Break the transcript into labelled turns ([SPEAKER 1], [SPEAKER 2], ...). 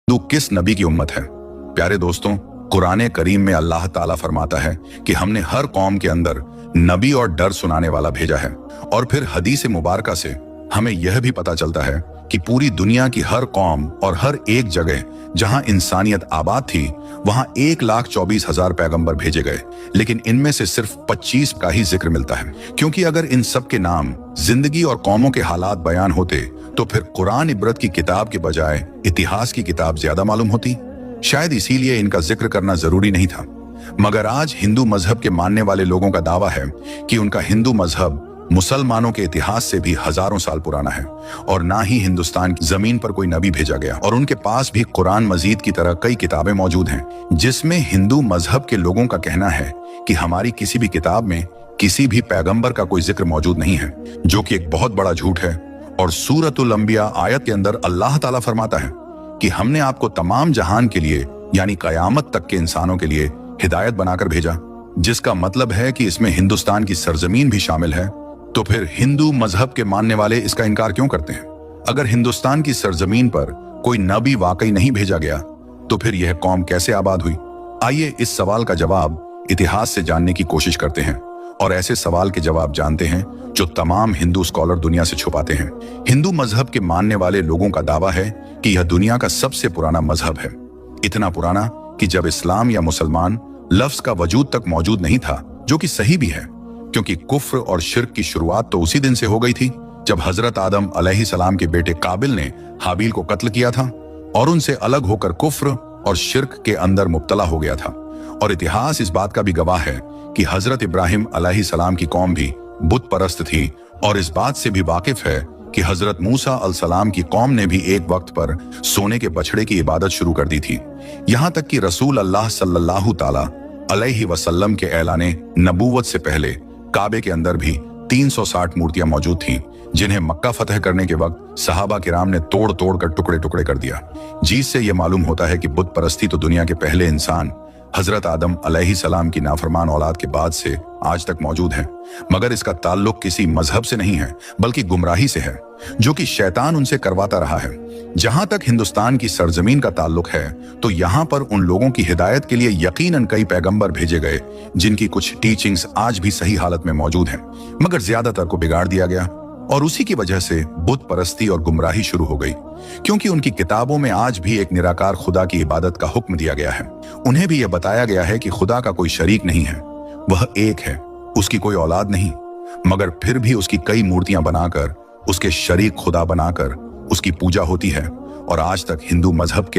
[SPEAKER 1] हिंदू किस नबी की उम्मत है? प्यारे दोस्तों, कुरान करीम में अल्लाह ताला फरमाता है कि हमने हर कौम के अंदर नबी और डर सुनाने वाला भेजा है। और फिर हदीस मुबारका से हमें यह भी पता चलता है कि पूरी दुनिया की हर कौम और हर एक जगह जहां इंसानियत आबाद थी वहां 1,24,000 पैगंबर भेजे गए, लेकिन इनमें से सिर्फ 25 का ही जिक्र मिलता है। क्योंकि अगर इन सब के नाम, जिंदगी और कौमों के हालात बयान होते तो फिर कुरान इबरत की किताब के बजाय इतिहास की किताब ज्यादा मालूम होती। शायद इसीलिए इनका जिक्र करना जरूरी नहीं था। मगर आज हिंदू मजहब के मानने वाले लोगों का दावा है कि उनका हिंदू मजहब मुसलमानों के इतिहास से भी हजारों साल पुराना है और ना ही हिंदुस्तान की जमीन पर कोई नबी भेजा गया। और उनके पास भी कुरान मजीद की तरह कई किताबें मौजूद हैं जिसमें हिंदू मजहब के लोगों का कहना है कि हमारी किसी भी किताब में किसी भी पैगंबर का कोई जिक्र मौजूद नहीं है, जो कि एक बहुत बड़ा झूठ है। और सूरतुल अंबिया आयत के अंदर अल्लाह ताला फरमाता है कि हमने आपको तमाम जहान के लिए यानी कयामत तक के इंसानों के लिए हिदायत बनाकर भेजा, जिसका मतलब है कि इसमें हिंदुस्तान की सरजमीन भी शामिल है। तो फिर हिंदू मजहब के मानने वाले इसका इनकार क्यों करते हैं? अगर हिंदुस्तान की सरजमीन पर कोई नबी वाकई नहीं भेजा गया तो फिर यह कौम कैसे आबाद हुई? आइए इस सवाल का जवाब इतिहास से जानने की कोशिश करते हैं और ऐसे सवाल के जवाब जानते हैं जो तमाम हिंदू स्कॉलर दुनिया से छुपाते हैं। हिंदू मजहब के मानने वाले लोगों का दावा है कि यह दुनिया का सबसे पुराना मजहब है, इतना पुराना कि जब इस्लाम या मुसलमान लफ्ज का वजूद तक मौजूद नहीं था, जो कि सही भी है, क्योंकि कुफ्र और शिर्क की शुरुआत तो उसी दिन से हो गई थी जब हजरत आदम अलैहिस्सलाम के बेटे काबिल ने हाबिल को कत्ल किया था और उनसे अलग होकर कुफ्र और शिर्क के अंदर मुब्तला हो गया था। और इतिहास इस बात का भी गवाह है कि हजरत इब्राहिम अलैहिस्सलाम की कौम भी बुत परस्त थी, और इस बात से भी वाकिफ है कि हजरत मूसा अलैहिस्सलाम की कौम ने भी एक वक्त पर सोने के बछड़े की इबादत शुरू कर दी थी। यहाँ तक कि रसूल अल्लाह सल्लल्लाहु ताला अलैहि वसल्लम के ऐलाने नबूवत से पहले काबे के अंदर भी 360 मूर्तियां मौजूद थीं, जिन्हें मक्का फतह करने के वक्त सहाबा किराम ने तोड़ तोड़ कर टुकड़े टुकड़े कर दिया। जिससे यह मालूम होता है कि बुत परस्ती तो दुनिया के पहले इंसान हजरत आदम अलैहिस्सलाम की नाफरमान औलाद के बाद से आज तक मौजूद है। मगर इसका ताल्लुक किसी मजहब से नहीं है बल्कि गुमराही से है, जो कि शैतान उनसे करवाता रहा है। जहां तक हिंदुस्तान की सरजमीन का ताल्लुक है तो यहाँ पर उन लोगों की हिदायत के लिए यकीनन कई पैगंबर भेजे गए, जिनकी कुछ टीचिंग्स आज भी सही हालत में मौजूद हैं, मगर ज्यादातर को बिगाड़ दिया गया। और उसी की वजह से बुत परस्ती और गुमराही शुरू हो गई, क्योंकि उनकी किताबों में आज भी एक निराकार खुदा की इबादत का हुक्म दिया गया है। उन्हें भी यह बताया गया है कि खुदा का कोई शरीक नहीं है, वह एक है, उसकी कोई औलाद नहीं, मगर फिर भी उसकी कई मूर्तियां बनाकर उसके शरीक खुदा बनाकर उसकी पूजा होती है। और आज तक हिंदू मजहब के